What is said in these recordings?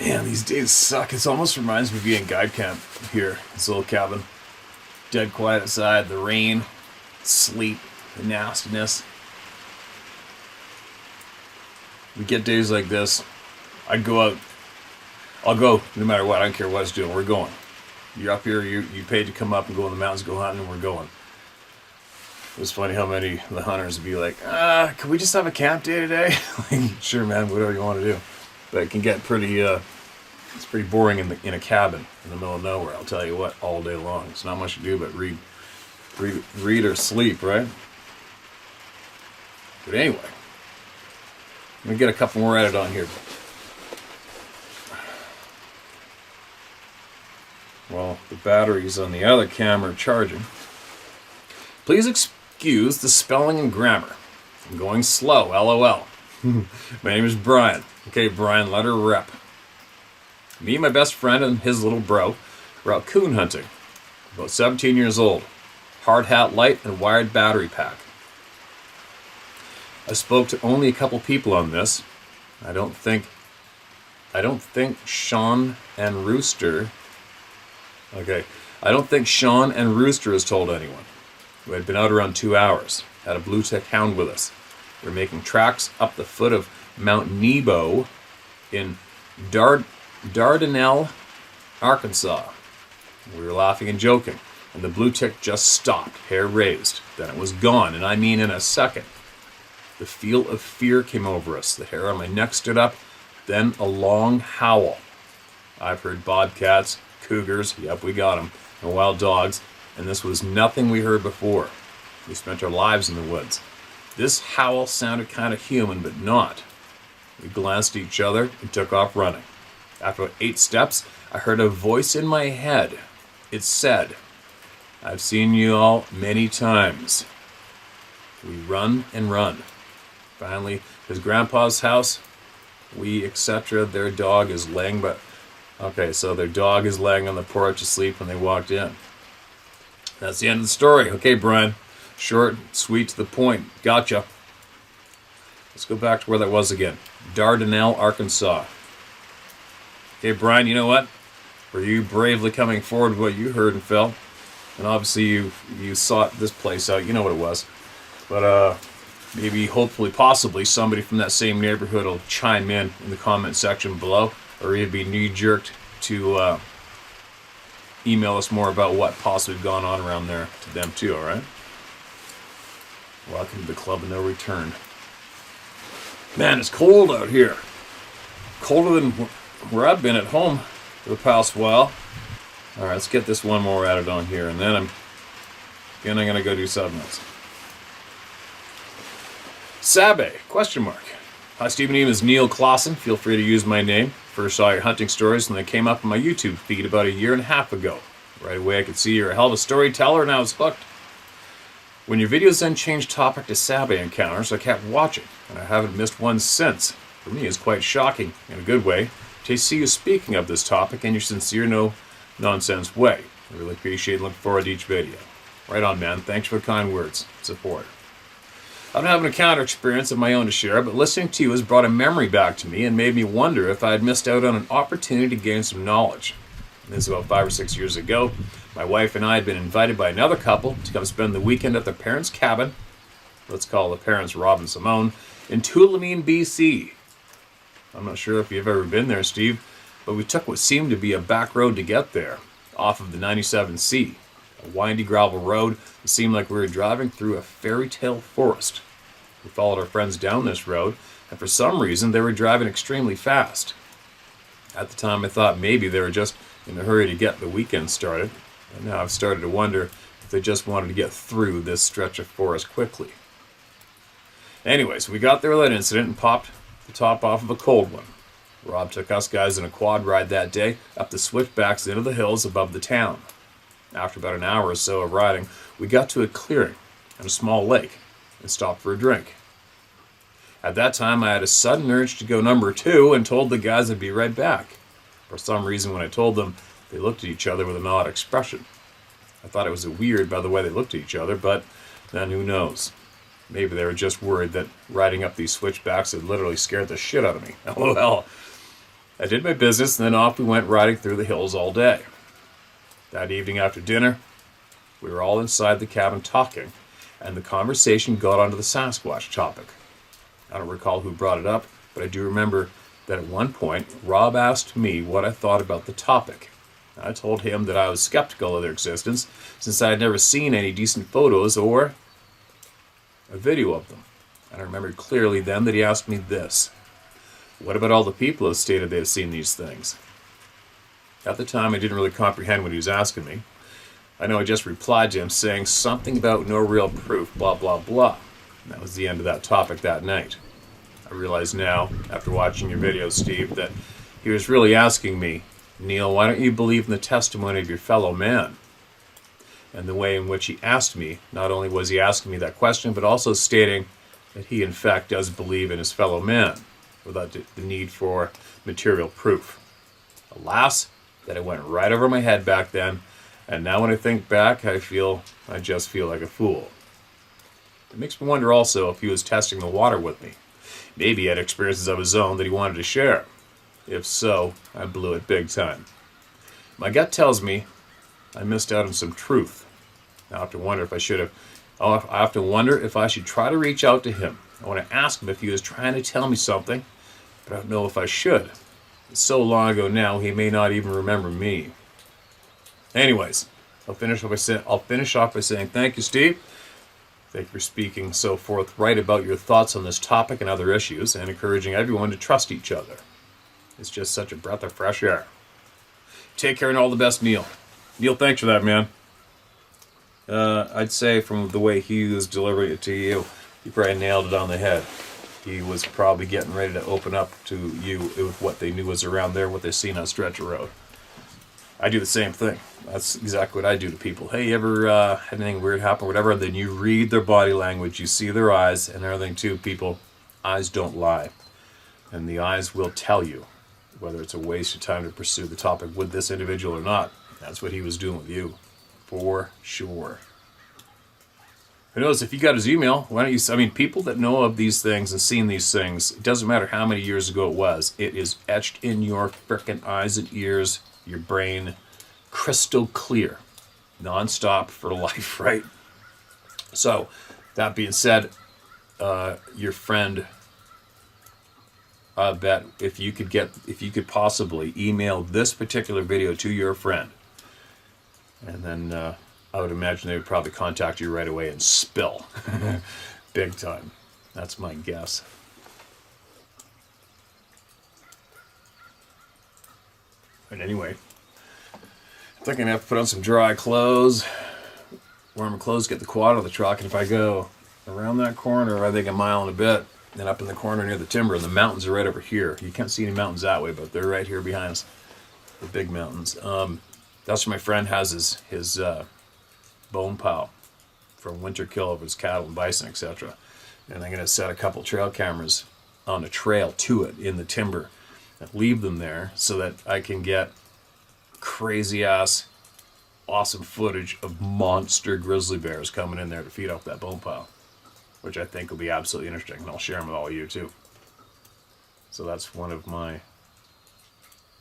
Man, these days suck. It almost reminds me of being guide camp here. This little cabin. Dead quiet outside, the rain, sleet, the nastiness. We get days like this, I'd go out. I'll go no matter what. I don't care what it's doing. We're going. You're up here, you paid to come up and go in the mountains, go hunting, and we're going. It was funny how many of the hunters would be like, can we just have a camp day today? Like, sure, man, whatever you want to do. But it can get pretty, it's pretty boring in a cabin in the middle of nowhere, I'll tell you what, all day long. It's not much to do but read or sleep, right? But anyway, let me get a couple more added on here. Well, the batteries on the other camera are charging. Please excuse the spelling and grammar. I'm going slow, LOL. My name is Brian. Okay, Brian, let her rep. Me and my best friend and his little bro were out coon hunting. About 17 years old. Hard hat light and wired battery pack. I spoke to only a couple people on this. I don't think Sean and Rooster has told anyone. We had been out around 2 hours. Had a blue tick hound with us. We were making tracks up the foot of Mount Nebo in Dardanelle, Arkansas. We were laughing and joking, and the blue tick just stopped, hair raised. Then it was gone, and I mean in a second. The feel of fear came over us. The hair on my neck stood up, then a long howl. I've heard bobcats, cougars, yep, we got them, and wild dogs, and this was nothing we heard before. We spent our lives in the woods. This howl sounded kind of human, but not. We glanced at each other and took off running. After 8 steps, I heard a voice in my head. It said, I've seen you all many times. We run and run. Finally, his grandpa's house, etc. Their dog is laying, their dog is laying on the porch asleep when they walked in. That's the end of the story. Okay, Brian. Short, sweet, to the point. Gotcha. Let's go back to where that was again. Dardanelle, Arkansas. Okay, Brian, you know what? For you bravely coming forward with what you heard and felt, and obviously you sought this place out, you know what it was. But maybe, hopefully, possibly, somebody from that same neighborhood will chime in the comment section below, or you'd be knee-jerked to email us more about what possibly gone on around there to them too, alright? Welcome to the Club of No Return. Man, it's cold out here. Colder than where I've been at home for the past while. Alright, let's get this one more added on here, and then I'm going to go do something else. Sabe, question mark. Hi, Stephen. My name is Neil Clausen. Feel free to use my name. First saw your hunting stories when they came up on my YouTube feed about 1.5 years ago. Right away I could see you're a hell of a storyteller, and I was hooked. When your videos then changed topic to Sabe encounters, I kept watching, and I haven't missed one since. For me, it's quite shocking, in a good way, to see you speaking of this topic in your sincere, no-nonsense way. I really appreciate and look forward to each video. Right on, man. Thanks for the kind words. Support. I don't have an encounter experience of my own to share, but listening to you has brought a memory back to me and made me wonder if I had missed out on an opportunity to gain some knowledge. This is about 5 or 6 years ago. My wife and I had been invited by another couple to come spend the weekend at their parents' cabin, let's call the parents Rob and Simone, in Tulameen, BC. I'm not sure if you've ever been there, Steve, but we took what seemed to be a back road to get there, off of the 97C, a windy gravel road that seemed like we were driving through a fairy tale forest. We followed our friends down this road, and for some reason they were driving extremely fast. At the time I thought maybe they were just in a hurry to get the weekend started, and now I've started to wonder if they just wanted to get through this stretch of forest quickly. Anyways, we got there with that incident and popped the top off of a cold one. Rob took us guys in a quad ride that day up the switchbacks into the hills above the town. After about an hour or so of riding, we got to a clearing and a small lake and stopped for a drink. At that time, I had a sudden urge to go number 2 and told the guys I'd be right back. For some reason, when I told them, they looked at each other with an odd expression. I thought it was weird by the way they looked at each other, but then who knows? Maybe they were just worried that riding up these switchbacks had literally scared the shit out of me. LOL. But anyway, we got there with that incident and popped the top off of a cold one. Rob took us guys in a quad ride that day up the switchbacks into the hills above the town. After about an hour or so of riding, we got to a clearing and a small lake and stopped for a drink. At that time, I had a sudden urge to go number 2 and told the guys I'd be right back. For some reason, when I told them, they looked at each other with an odd expression. I thought it was weird by the way they looked at each other, but then who knows? Maybe they were just worried that riding up these switchbacks had literally scared the shit out of me. LOL. I did my business, and then off we went riding through the hills all day. That evening after dinner, we were all inside the cabin talking, and the conversation got onto the Sasquatch topic. I don't recall who brought it up, but I do remember that at one point, Rob asked me what I thought about the topic. I told him that I was skeptical of their existence, since I had never seen any decent photos or a video of them. And I remember clearly then that he asked me this: what about all the people who stated they have seen these things? At the time, I didn't really comprehend what he was asking me. I know I just replied to him saying something about no real proof, blah, blah, blah. And that was the end of that topic that night. I realize now, after watching your video, Steve, that he was really asking me, Neil, why don't you believe in the testimony of your fellow man? And the way in which he asked me, not only was he asking me that question, but also stating that he in fact does believe in his fellow man, without the need for material proof. Alas, that it went right over my head back then, and now when I think back, I just feel like a fool. It makes me wonder also if he was testing the water with me. Maybe he had experiences of his own that he wanted to share. If so, I blew it big time. My gut tells me I missed out on some truth. I often wonder if I should try to reach out to him. I want to ask him if he was trying to tell me something, but I don't know if I should. It's so long ago now, he may not even remember me. Anyways, I'll finish off by saying thank you, Steve. Thank you for speaking so forthright about your thoughts on this topic and other issues, and encouraging everyone to trust each other. It's just such a breath of fresh air. Take care and all the best, Neil. Neil, thanks for that, man. I'd say from the way he was delivering it to you, he probably nailed it on the head. He was probably getting ready to open up to you with what they knew was around there, what they've seen on Stretch of Road. I do the same thing. That's exactly what I do to people. Hey, you ever had anything weird happen or whatever? And then you read their body language, you see their eyes and everything too. People, eyes don't lie. And the eyes will tell you whether it's a waste of time to pursue the topic with this individual or not. That's what he was doing with you. For sure. Who knows, if you got his email, why don't you, people that know of these things and seen these things, it doesn't matter how many years ago it was, it is etched in your frickin' eyes and ears, your brain, crystal clear, non-stop for life, right? So, that being said, your friend, I bet if you could possibly email this particular video to your friend, and then I would imagine they would probably contact you right away and spill. Big time. That's my guess. But anyway, I think I'm going to have to put on some dry clothes, warmer clothes, get the quad out of the truck, and if I go around that corner, I think a mile and a bit, and up in the corner near the timber, and the mountains are right over here. You can't see any mountains that way, but they're right here behind us, the big mountains. That's where my friend has his bone pile from winter kill of his cattle and bison, etc. And I'm going to set a couple trail cameras on a trail to it in the timber and leave them there so that I can get crazy ass awesome footage of monster grizzly bears coming in there to feed off that bone pile, which I think will be absolutely interesting, and I'll share them with all of you too. So that's one of my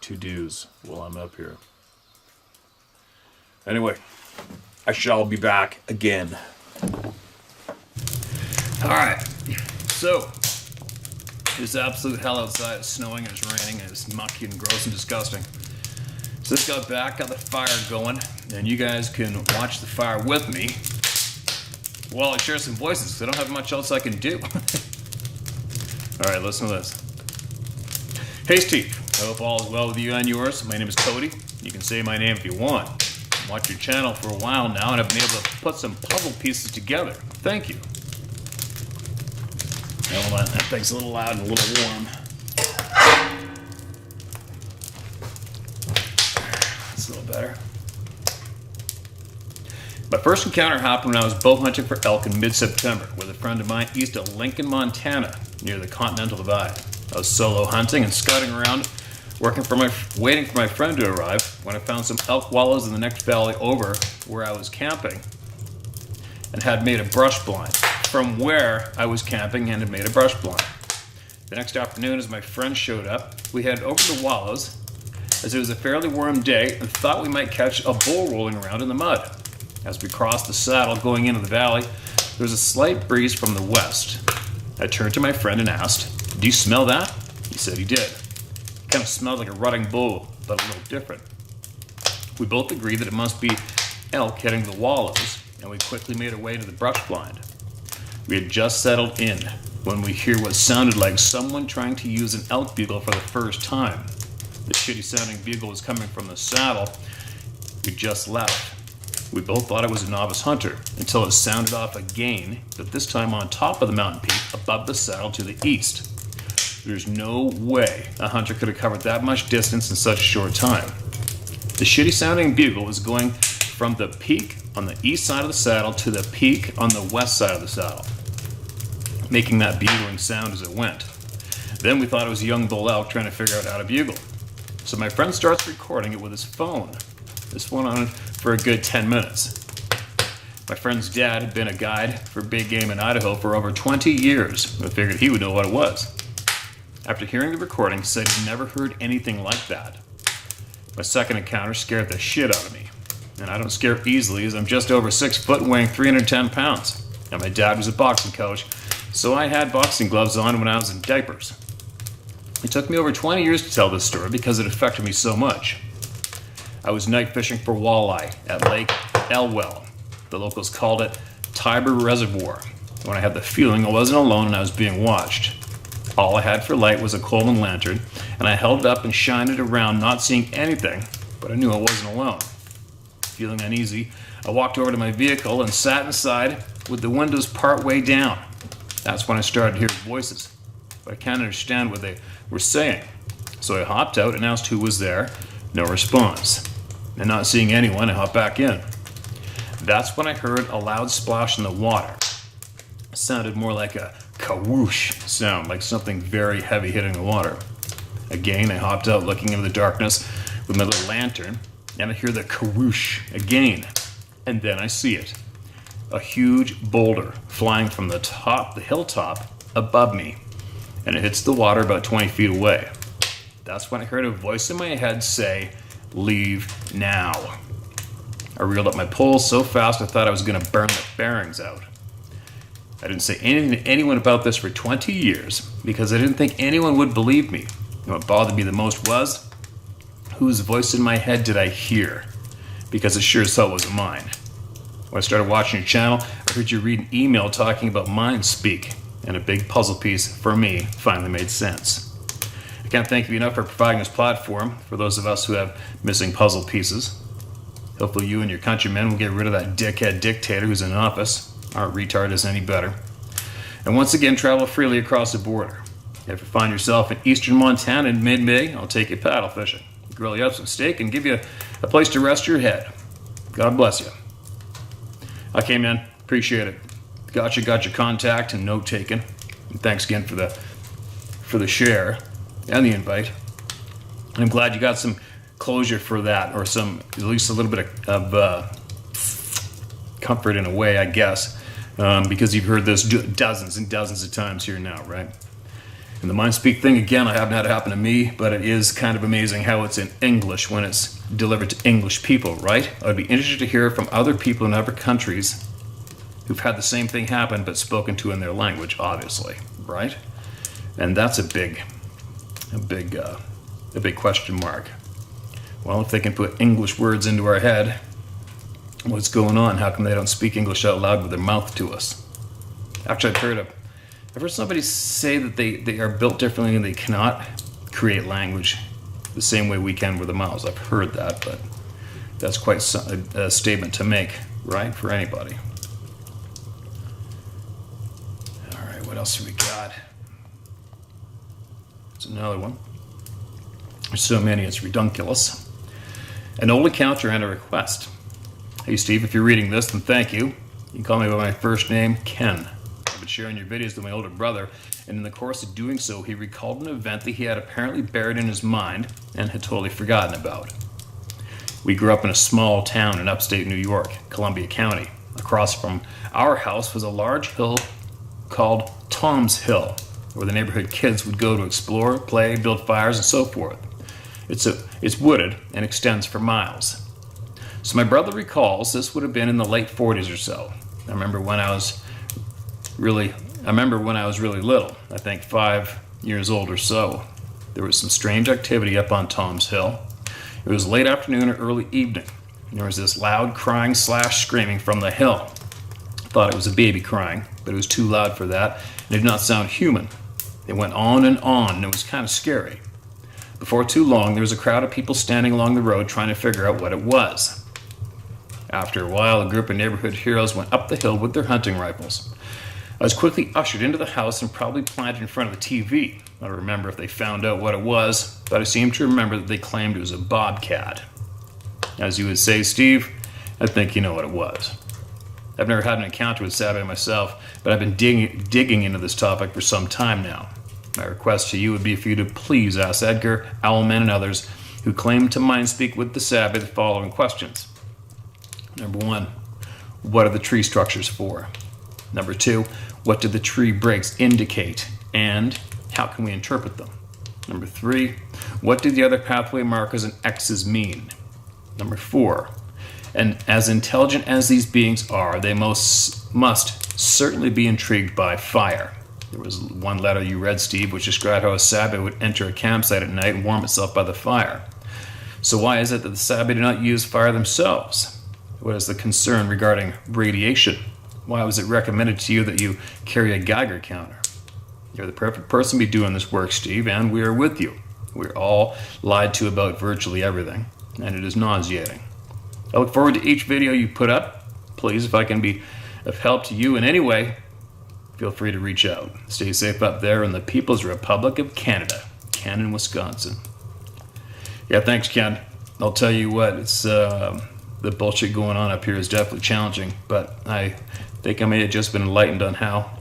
to-dos while I'm up here. Anyway, I shall be back again. Alright, so it's absolute hell outside. It's snowing, it's raining, and it's mucky and gross and disgusting. So just got back, got the fire going, and you guys can watch the fire with me while I share some voices, because I don't have much else I can do. Alright, listen to this. Hey Steve, I hope all is well with you and yours. My name is Cody. You can say my name if you want. Watch your channel for a while now, and I've been able to put some puzzle pieces together. Thank you. Hold on, that thing's a little loud and a little warm. That's a little better. My first encounter happened when I was bow hunting for elk in mid-September with a friend of mine east of Lincoln, Montana, near the Continental Divide. I was solo hunting and scouting around, waiting for my friend to arrive, when I found some elk wallows in the next valley over where I was camping and had made a brush blind. From where I was camping and had made a brush blind. The next afternoon, as my friend showed up, we headed over to Wallows, as it was a fairly warm day, and thought we might catch a bull rolling around in the mud. As we crossed the saddle going into the valley, there was a slight breeze from the west. I turned to my friend and asked, "Do you smell that?" He said he did. It kind of smelled like a rutting bull, but a little different. We both agreed that it must be elk heading to the Wallows, and we quickly made our way to the brush blind. We had just settled in when we hear what sounded like someone trying to use an elk bugle for the first time. The shitty sounding bugle was coming from the saddle we just left. We both thought it was a novice hunter until it sounded off again, but this time on top of the mountain peak above the saddle to the east. There's no way a hunter could have covered that much distance in such a short time. The shitty sounding bugle was going from the peak on the east side of the saddle to the peak on the west side of the saddle, making that bugling sound as it went. Then we thought it was a young bull elk trying to figure out how to bugle. So my friend starts recording it with his phone. This went on for a good 10 minutes. My friend's dad had been a guide for big game in Idaho for over 20 years. I figured he would know what it was. After hearing the recording, he said he'd never heard anything like that. My second encounter scared the shit out of me. And I don't scare easily, as I'm just over 6 foot and weighing 310 pounds. And my dad was a boxing coach, so I had boxing gloves on when I was in diapers. It took me over 20 years to tell this story because it affected me so much. I was night fishing for walleye at Lake Elwell. The locals called it Tiber Reservoir, when I had the feeling I wasn't alone and I was being watched. All I had for light was a Coleman lantern, and I held it up and shined it around, not seeing anything, but I knew I wasn't alone. Feeling uneasy, I walked over to my vehicle and sat inside with the windows part way down. That's when I started hearing voices, but I can't understand what they were saying. So I hopped out and asked who was there. No response. And not seeing anyone, I hopped back in. That's when I heard a loud splash in the water. It sounded more like a ka-whoosh sound, like something very heavy hitting the water. Again, I hopped out looking into the darkness with my little lantern, and I hear the ka-whoosh again. And then I see it. A huge boulder flying from the hilltop above me, and it hits the water about 20 feet away. That's when I heard a voice in my head say, "Leave now." I reeled up my pole so fast I thought I was going to burn the bearings out. I didn't say anything to anyone about this for 20 years because I didn't think anyone would believe me. And what bothered me the most was, whose voice in my head did I hear? Because it sure as hell wasn't mine. When I started watching your channel, I heard you read an email talking about mind speak, and a big puzzle piece, for me, finally made sense. I can't thank you enough for providing this platform for those of us who have missing puzzle pieces. Hopefully you and your countrymen will get rid of that dickhead dictator who's in office. Our retard isn't any better. And once again, travel freely across the border. If you find yourself in eastern Montana in mid-May, I'll take you paddle fishing, grill you up some steak, and give you a place to rest your head. God bless you. Okay, man. Appreciate it. Got your contact and note taken. And thanks again for the share and the invite. And I'm glad you got some closure for that, or at least a little bit of comfort in a way, I guess, because you've heard this dozens and dozens of times here now, right? And the mind speak thing, again, I haven't had it happen to me, but it is kind of amazing how it's in English when it's delivered to English people, right? I'd be interested to hear from other people in other countries who've had the same thing happen but spoken to in their language, obviously, right? And that's a big question mark. Well, if they can put English words into our head, what's going on? How come they don't speak English out loud with their mouth to us? Actually, I've heard somebody say that they are built differently and they cannot create language the same way we can with the mouths. I've heard that, but that's quite a statement to make, right, for anybody. All right, what else have we got? It's another one. There's so many, it's redunculous. An old encounter and a request. Hey Steve, if you're reading this, then thank you. You can call me by my first name, Ken. I've been sharing your videos with my older brother, and in the course of doing so, he recalled an event that he had apparently buried in his mind and had totally forgotten about. We grew up in a small town in upstate New York, Columbia County. Across from our house was a large hill called Tom's Hill. where the neighborhood kids would go to explore, play, build fires, and so forth. It's wooded and extends for miles. So my brother recalls this would have been in the late 40s or so. I remember when I was really little, I think 5 years old or so. There was some strange activity up on Tom's Hill. It was late afternoon or early evening. There was this loud crying / screaming from the hill. I thought it was a baby crying, but it was too loud for that, and it did not sound human. It went on, and it was kind of scary. Before too long, there was a crowd of people standing along the road trying to figure out what it was. After a while, a group of neighborhood heroes went up the hill with their hunting rifles. I was quickly ushered into the house and probably planted in front of the TV. I don't remember if they found out what it was, but I seem to remember that they claimed it was a bobcat. As you would say, Steve, I think you know what it was. I've never had an encounter with Saturday myself, but I've been digging into this topic for some time now. My request to you would be for you to please ask Edgar, Owlman, and others who claim to mind speak with the Sabbath the following questions. Number 1, what are the tree structures for? Number 2, what do the tree breaks indicate? And how can we interpret them? Number 3, what do the other pathway markers and X's mean? Number 4, and as intelligent as these beings are, they must certainly be intrigued by fire. There was one letter you read, Steve, which described how a Sabbath would enter a campsite at night and warm itself by the fire. So why is it that the Sabbath do not use fire themselves? What is the concern regarding radiation? Why was it recommended to you that you carry a Geiger counter? You're the perfect person to be doing this work, Steve, and we are with you. We're all lied to about virtually everything, and it is nauseating. I look forward to each video you put up. Please, if I can be of help to you in any way, feel free to reach out. Stay safe up there in the People's Republic of Canada, Cannon, Wisconsin. Yeah, thanks, Ken. I'll tell you what, it's the bullshit going on up here is definitely challenging, but I think I may have just been enlightened on how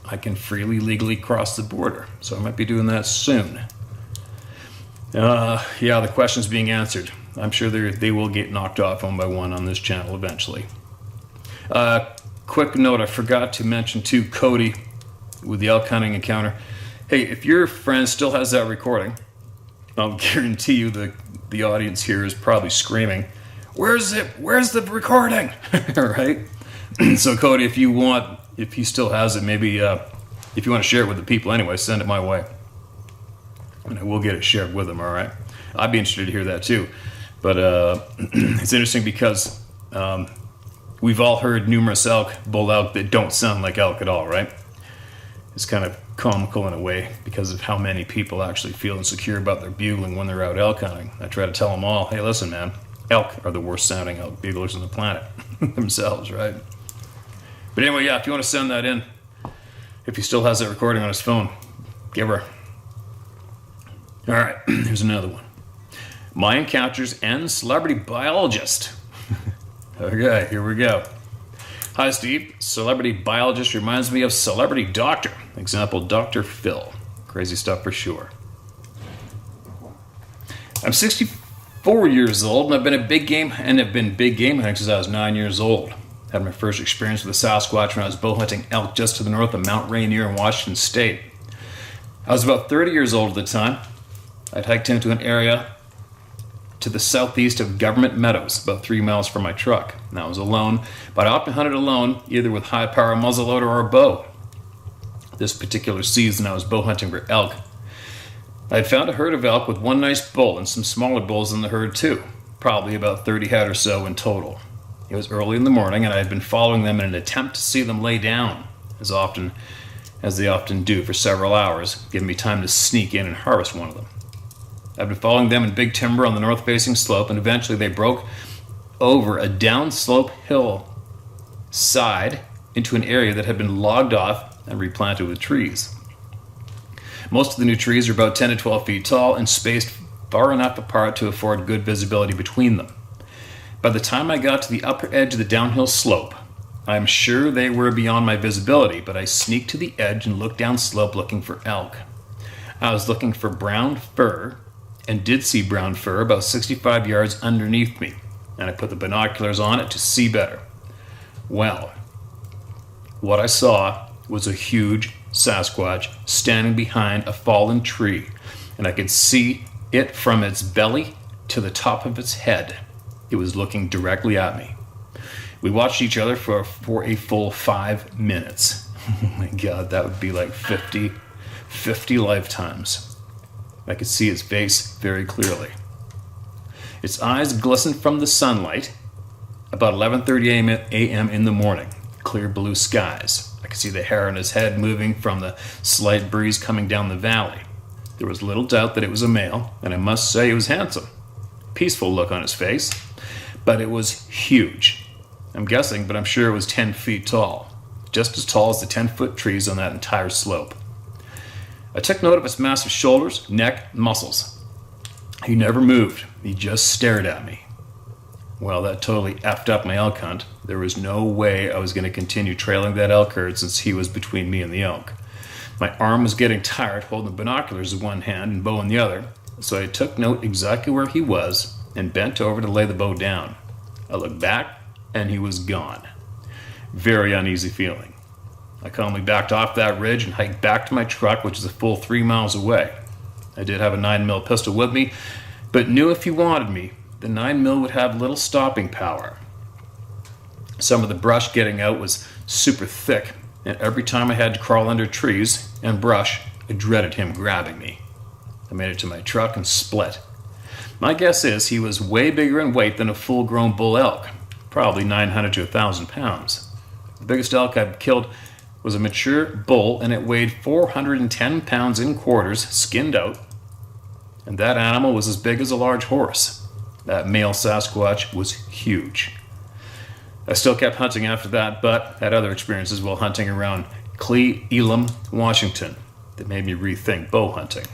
I can freely, legally cross the border. So I might be doing that soon. Yeah, the question's being answered. I'm sure they will get knocked off one by one on this channel eventually. Quick note, I forgot to mention to Cody with the elk hunting encounter. Hey, if your friend still has that recording, I'll guarantee you the audience here is probably screaming, "Where's it? Where's the recording?" Right? So Cody, if he still has it, maybe if you want to share it with the people anyway, send it my way. And I will get it shared with them, all right? I'd be interested to hear that too. But it's interesting because we've all heard numerous bull elk that don't sound like elk at all, right? It's kind of comical in a way because of how many people actually feel insecure about their bugling when they're out elk hunting. I try to tell them all, hey, listen, man, elk are the worst sounding elk buglers on the planet themselves, right? But anyway, yeah, if you want to send that in, if he still has that recording on his phone, give her. All right, here's another one. My encounters and celebrity biologist. Okay, here we go. Hi, Steve. Celebrity biologist reminds me of celebrity doctor. Example, Dr. Phil. Crazy stuff for sure. I'm 64 years old and I've been big game hunting since I was 9 years old. Had my first experience with a Sasquatch when I was bow hunting elk just to the north of Mount Rainier in Washington State. I was about 30 years old at the time. I'd hiked into an area to the southeast of Government Meadows, about 3 miles from my truck. And I was alone, but I often hunted alone, either with high-power muzzleloader or a bow. This particular season, I was bow hunting for elk. I had found a herd of elk with one nice bull and some smaller bulls in the herd too, probably about 30 head or so in total. It was early in the morning, and I had been following them in an attempt to see them lay down, as they often do, for several hours, giving me time to sneak in and harvest one of them. I've been following them in big timber on the north-facing slope, and eventually they broke over a downslope hill side into an area that had been logged off and replanted with trees. Most of the new trees are about 10 to 12 feet tall and spaced far enough apart to afford good visibility between them. By the time I got to the upper edge of the downhill slope, I am sure they were beyond my visibility, but I sneaked to the edge and looked down slope looking for elk. I was looking for brown fur and did see brown fur about 65 yards underneath me, and I put the binoculars on it to see better. Well, what I saw was a huge Sasquatch standing behind a fallen tree, and I could see it from its belly to the top of its head. It was looking directly at me. We watched each other for a full 5 minutes. Oh my God, that would be like 50 lifetimes. I could see its face very clearly. Its eyes glistened from the sunlight. About 11:30 a.m. in the morning, clear blue skies. I could see the hair on his head moving from the slight breeze coming down the valley. There was little doubt that it was a male, and I must say he was handsome. Peaceful look on his face, but it was huge. I'm guessing, but I'm sure it was 10 feet tall, just as tall as the 10-foot trees on that entire slope. I took note of its massive shoulders, neck, muscles. He never moved. He just stared at me. Well, that totally effed up my elk hunt. There was no way I was going to continue trailing that elk herd since he was between me and the elk. My arm was getting tired holding the binoculars in one hand and bow in the other, so I took note exactly where he was and bent over to lay the bow down. I looked back, and he was gone. Very uneasy feeling. I calmly backed off that ridge and hiked back to my truck, which is a full 3 miles away. I did have a 9mm pistol with me, but knew if he wanted me, the 9mm would have little stopping power. Some of the brush getting out was super thick, and every time I had to crawl under trees and brush, I dreaded him grabbing me. I made it to my truck and split. My guess is he was way bigger in weight than a full-grown bull elk, probably 900 to 1,000 pounds. The biggest elk I've killed was a mature bull, and it weighed 410 pounds in quarters, skinned out, and that animal was as big as a large horse. That male Sasquatch was huge. I still kept hunting after that, but had other experiences while hunting around Cle Elum, Washington, that made me rethink bow hunting.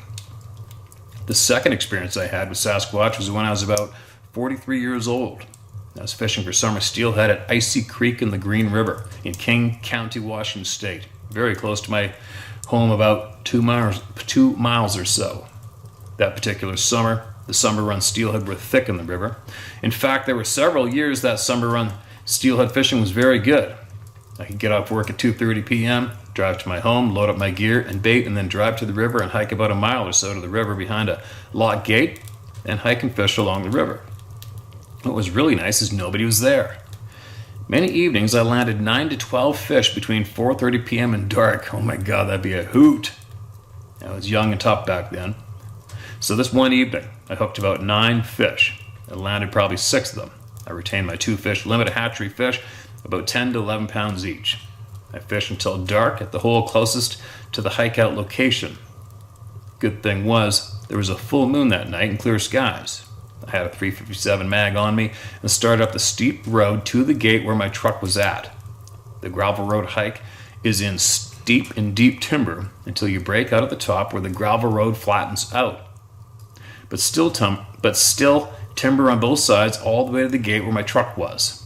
The second experience I had with Sasquatch was when I was about 43 years old. I was fishing for summer steelhead at Icy Creek in the Green River in King County, Washington State, very close to my home, about 2 miles or so. That particular summer, the summer run steelhead were thick in the river. In fact, there were several years that summer run steelhead fishing was very good. I could get off work at 2:30 p.m., drive to my home, load up my gear and bait, and then drive to the river and hike about a mile or so to the river behind a lock gate and hike and fish along the river. What was really nice is nobody was there. Many evenings I landed 9 to 12 fish between 4:30 p.m. and dark. Oh my God, that'd be a hoot. I was young and tough back then. So this one evening, I hooked about 9 fish. I landed probably 6 of them. I retained my 2 fish limit, a hatchery fish, about 10 to 11 pounds each. I fished until dark at the hole closest to the hike-out location. Good thing was, there was a full moon that night and clear skies. I had a .357 mag on me and started up the steep road to the gate where my truck was at. The gravel road hike is in steep and deep timber until you break out at the top where the gravel road flattens out. But still timber on both sides all the way to the gate where my truck was.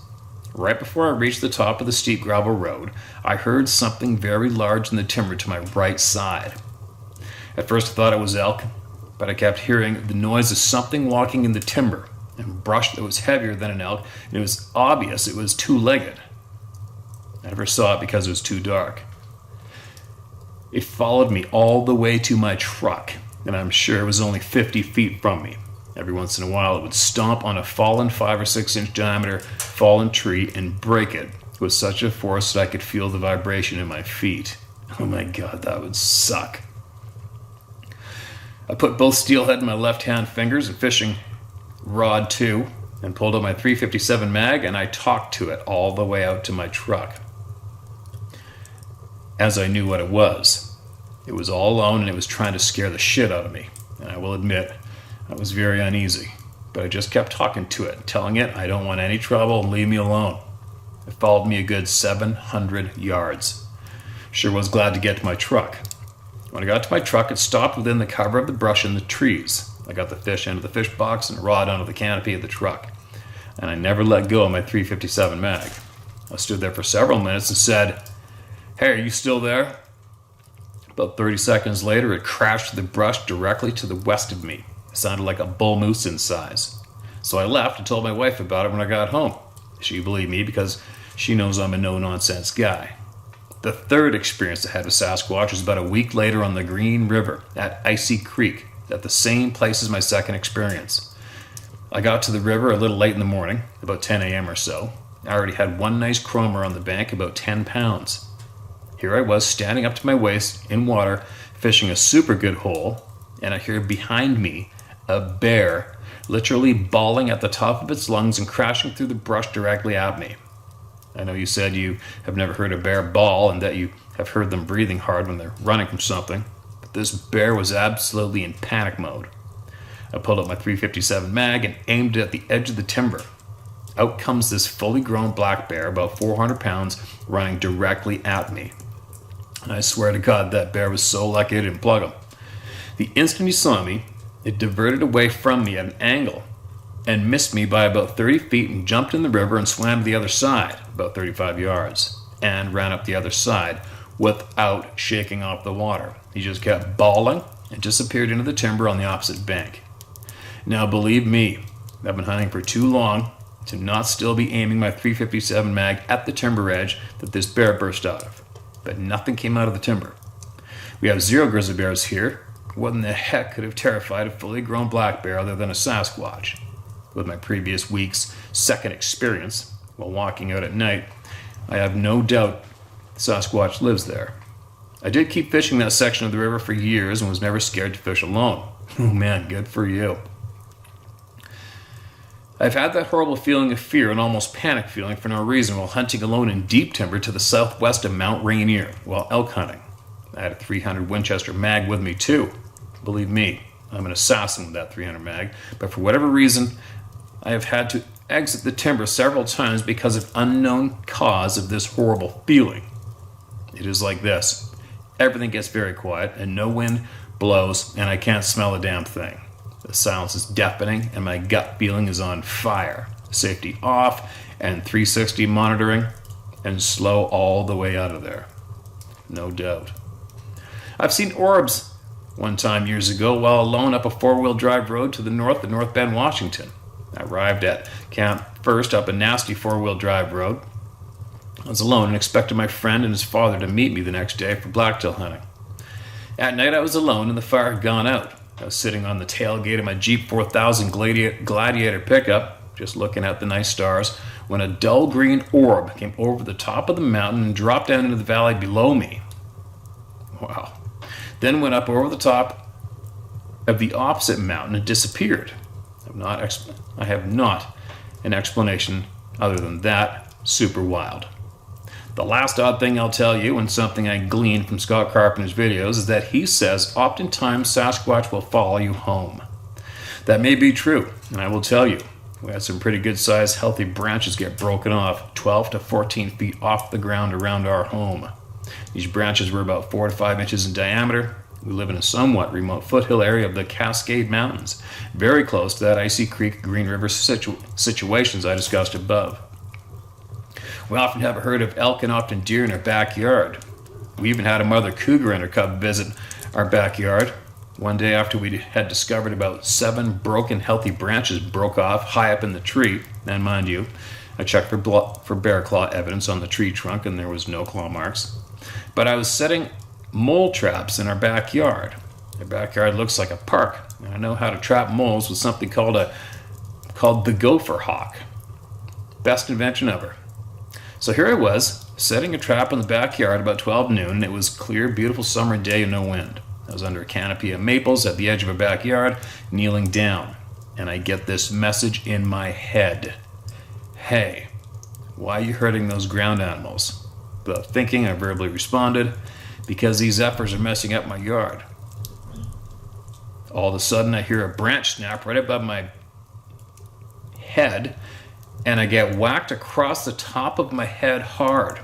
Right before I reached the top of the steep gravel road, I heard something very large in the timber to my right side. At first I thought it was elk, but I kept hearing the noise of something walking in the timber and brush that was heavier than an elk, and it was obvious it was 2-legged. I never saw it because it was too dark. It followed me all the way to my truck, and I'm sure it was only 50 feet from me. Every once in a while it would stomp on a fallen 5 or 6 inch diameter fallen tree and break it with such a force that I could feel the vibration in my feet. Oh my God, that would suck. I put both steelhead in my left-hand fingers and fishing rod too, and pulled out my .357 mag, and I talked to it all the way out to my truck. As I knew what it was. It was all alone, and it was trying to scare the shit out of me. And I will admit, I was very uneasy. But I just kept talking to it, telling it I don't want any trouble and leave me alone. It followed me a good 700 yards. Sure was glad to get to my truck. When I got to my truck, it stopped within the cover of the brush and the trees. I got the fish into the fish box and a rod onto the canopy of the truck. And I never let go of my .357 mag. I stood there for several minutes and said, "Hey, are you still there?" About 30 seconds later, it crashed to the brush directly to the west of me. It sounded like a bull moose in size. So I left and told my wife about it when I got home. She believed me because she knows I'm a no-nonsense guy. The third experience I had with Sasquatch was about a week later on the Green River at Icy Creek, at the same place as my second experience. I got to the river a little late in the morning, about 10 a.m. or so. I already had one nice chromer on the bank, about 10 pounds. Here I was, standing up to my waist in water, fishing a super good hole, and I hear behind me a bear literally bawling at the top of its lungs and crashing through the brush directly at me. I know you said you have never heard a bear bawl and that you have heard them breathing hard when they're running from something, but this bear was absolutely in panic mode. I pulled up my .357 mag and aimed it at the edge of the timber. Out comes this fully grown black bear, about 400 pounds, running directly at me. And I swear to God, that bear was so lucky I didn't plug him. The instant he saw me, it diverted away from me at an angle and missed me by about 30 feet and jumped in the river and swam to the other side, about 35 yards, and ran up the other side without shaking off the water. He just kept bawling and disappeared into the timber on the opposite bank. Now, believe me, I've been hunting for too long to not still be aiming my .357 mag at the timber edge that this bear burst out of. But nothing came out of the timber. We have 0 grizzly bears here. What in the heck could have terrified a fully grown black bear other than a Sasquatch? With my previous week's second experience, while walking out at night, I have no doubt Sasquatch lives there. I did keep fishing that section of the river for years and was never scared to fish alone. Oh man, good for you. I've had that horrible feeling of fear and almost panic feeling for no reason while hunting alone in deep timber to the southwest of Mount Rainier while elk hunting. I had a 300 Winchester mag with me too. Believe me, I'm an assassin with that 300 mag, but for whatever reason, I have had to exit the timber several times because of unknown cause of this horrible feeling. It is like this. Everything gets very quiet and no wind blows and I can't smell a damn thing. The silence is deafening and my gut feeling is on fire. Safety off and 360 monitoring and slow all the way out of there. No doubt. I've seen orbs one time years ago while alone up a 4-wheel drive road to the north of North Bend, Washington. I arrived at Camp First up a nasty 4-wheel drive road. I was alone and expected my friend and his father to meet me the next day for blacktail hunting. At night I was alone and the fire had gone out. I was sitting on the tailgate of my Jeep 4000 Gladiator pickup, just looking at the nice stars, when a dull green orb came over the top of the mountain and dropped down into the valley below me. Wow. Then went up over the top of the opposite mountain and disappeared. I have not an explanation other than that super wild. The last odd thing I'll tell you, and something I gleaned from Scott Carpenter's videos, is that he says oftentimes Sasquatch will follow you home. That may be true, and I will tell you, we had some pretty good sized healthy branches get broken off 12 to 14 feet off the ground around our home. These branches were about 4 to 5 inches in diameter. We live in a somewhat remote foothill area of the Cascade Mountains, very close to that Icy Creek, Green River situations I discussed above. We often have a herd of elk and often deer in our backyard. We even had a mother cougar and her cub visit our backyard. One day after we had discovered about 7 broken healthy branches broke off high up in the tree, and mind you, I checked for bear claw evidence on the tree trunk and there was no claw marks. But I was setting mole traps in our backyard. Our backyard looks like a park, and I know how to trap moles with something called the gopher hawk. Best invention ever. So here I was, setting a trap in the backyard about 12 noon, and it was clear, beautiful summer day and no wind. I was under a canopy of maples at the edge of a backyard, kneeling down, and I get this message in my head. Hey, why are you hurting those ground animals? Without thinking, I verbally responded, because these zephyrs are messing up my yard. All of a sudden, I hear a branch snap right above my head, and I get whacked across the top of my head hard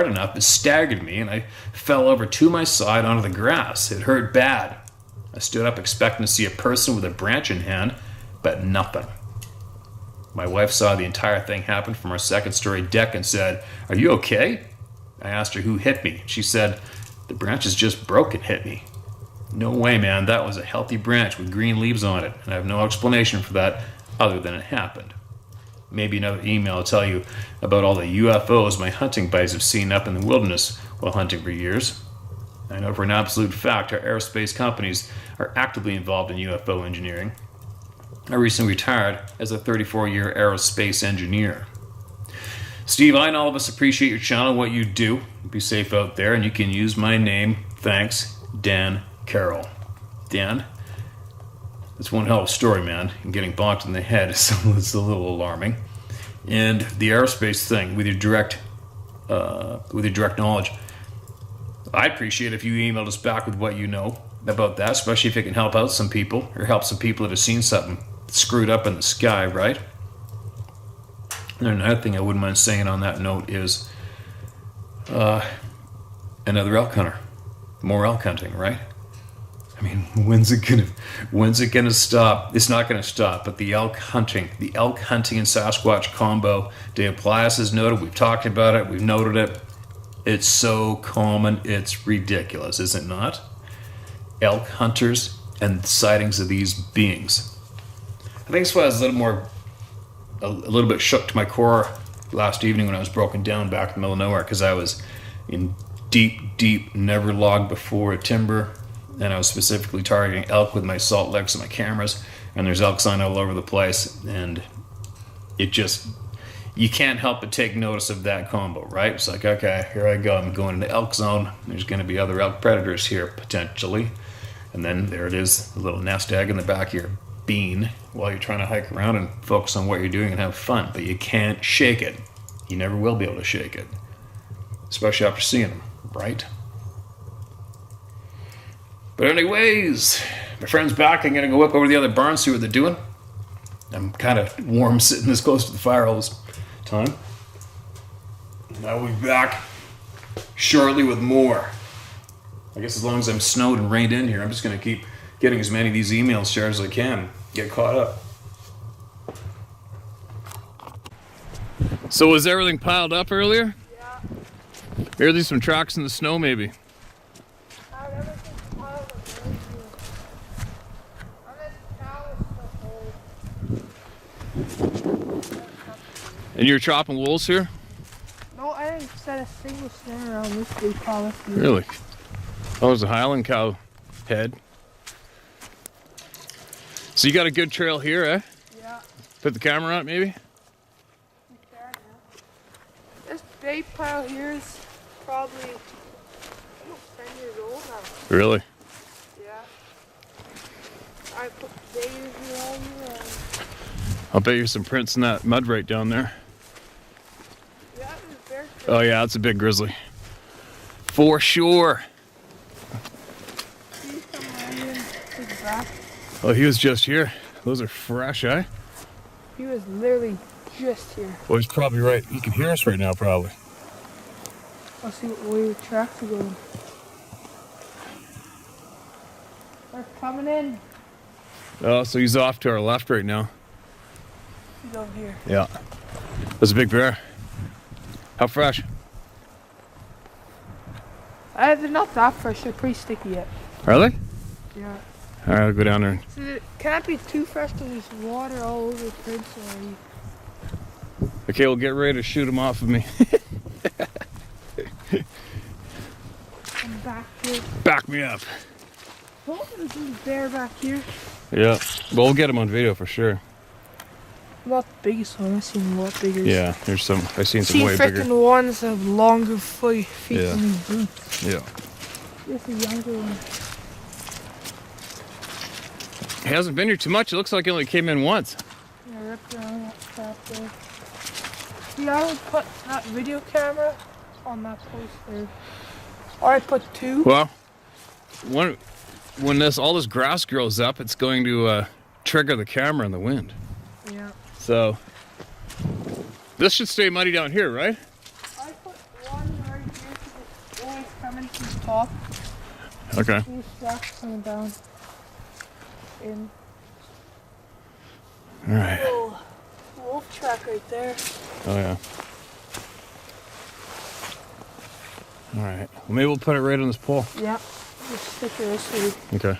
enough it staggered me, and I fell over to my side onto the grass. It hurt bad. I stood up expecting to see a person with a branch in hand, but nothing. My wife saw the entire thing happen from our second-story deck and said, "Are you okay?" I asked her who hit me. She said, "The branches just broke and hit me." No way, man. That was a healthy branch with green leaves on it, and I have no explanation for that other than it happened. maybe another email will tell you about all the UFOs my hunting buddies have seen up in the wilderness while hunting for years. I know for an absolute fact our aerospace companies are actively involved in UFO engineering. I recently retired as a 34-year aerospace engineer. Steve, I and all of us appreciate your channel and what you do. Be safe out there, and you can use my name. Thanks, Dan Carroll. Dan, it's one hell of a story, man. And getting bonked in the head is a little alarming. And the aerospace thing, with your direct knowledge, I'd appreciate if you emailed us back with what you know about that, especially if it can help out some people or help some people that have seen something screwed up in the sky, right? And another thing I wouldn't mind saying on that note is another elk hunter. More elk hunting, right? I mean, when's it gonna stop? It's not gonna stop, but the elk hunting and Sasquatch combo, Dave Plias has noted, we've talked about it, we've noted it. It's so common, it's ridiculous, is it not? Elk hunters and sightings of these beings. I think that's why I was a little bit shook to my core last evening when I was broken down back in the middle of nowhere, because I was in deep, never logged before timber, and I was specifically targeting elk with my salt licks and my cameras, and there's elk sign all over the place, and you can't help but take notice of that combo, right? It's like, okay, here I go, I'm going into elk zone, there's going to be other elk predators here, potentially, and then there it is, a little nest egg in the back of your bean while you're trying to hike around and focus on what you're doing and have fun, but you can't shake it. You never will be able to shake it, especially after seeing them, right? But anyways, my friend's back. I'm gonna go up over the other barn, see what they're doing. I'm kind of warm sitting this close to the fire all this time. I'll be back shortly with more. I guess as long as I'm snowed and rained in here, I'm just gonna keep getting as many of these emails shared as I can. Get caught up. So was everything piled up earlier? Yeah. Here, there's some tracks in the snow maybe. Everything's piled up right here. I'm in the hole. And you're chopping wolves here? No, I didn't set a single snare around this big pile of food. Really? Oh, there's a Highland cow head. So you got a good trail here, eh? Yeah. Put the camera on it, maybe? This big pile here is probably almost 10 years old now. Really? Yeah. I put daisies on here and I'll bet you some prints in that mud right down there. yeah, there's bear tracks. Oh yeah, that's a big grizzly. For sure. He's coming right in to the back. Oh, he was just here. Those are fresh, eh? He was literally just here. Well, he's probably right. He can hear us right now, probably. I'll see what way the tracks are going. They're coming in. Oh, so he's off to our left right now. He's over here. Yeah. That's a big bear. How fresh? They're not that fresh. They're pretty sticky yet. Are they? Yeah. All right, I'll go down there. So it can't be too fresh because there's water all over the prints already. Okay, we'll get ready to shoot him off of me. I'm back here. Back me up. Oh, there's a bear back here. Yeah. Well, we'll get him on video for sure. Not the biggest one. I've seen a lot bigger. Yeah, there's some. I've seen some way bigger. freaking ones that have longer feet Yeah. than these boots. Yeah. This is a younger one. He hasn't been here too much. It looks like he only came in once. Yeah, ripped around that crap there. See, I would put that video camera on that post there. Or I put two. Well, when all this grass grows up, it's going to trigger the camera in the wind. Yeah. So this should stay muddy down here, right? I put one right here because it's always coming from the top. Okay. These tracks coming down in. All right. Oh, wolf track right there. Oh yeah. All right. Well, maybe we'll put it right on this pole. Yeah. Just stick it this way. Okay.